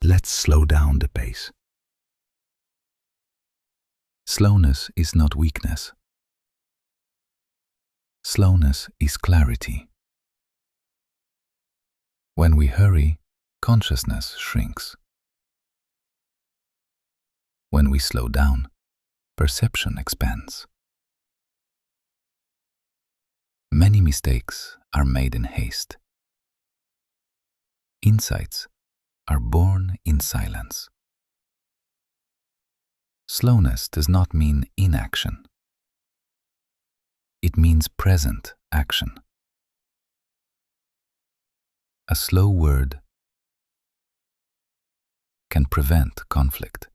Let's slow down the pace. Slowness is not weakness. Slowness is clarity. When we hurry, consciousness shrinks. When we slow down, perception expands. Many mistakes are made in haste. Insights are born in silence. Slowness does not mean inaction. It means present action. A slow word can prevent conflict.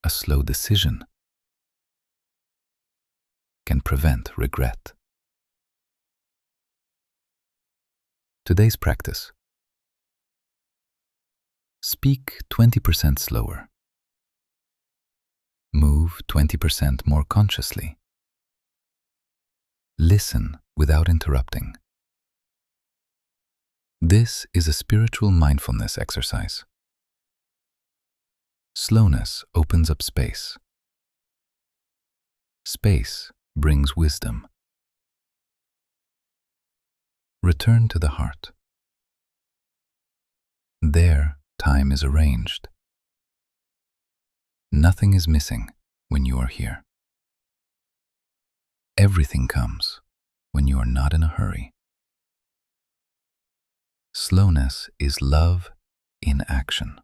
A slow decision can prevent regret. Today's practice. Speak 20% slower. Move 20% more consciously. Listen without interrupting. This is a spiritual mindfulness exercise. Slowness opens up space. Space brings wisdom. Return to the heart. There, time is arranged. Nothing is missing when you are here. Everything comes when you are not in a hurry. Slowness is love in action.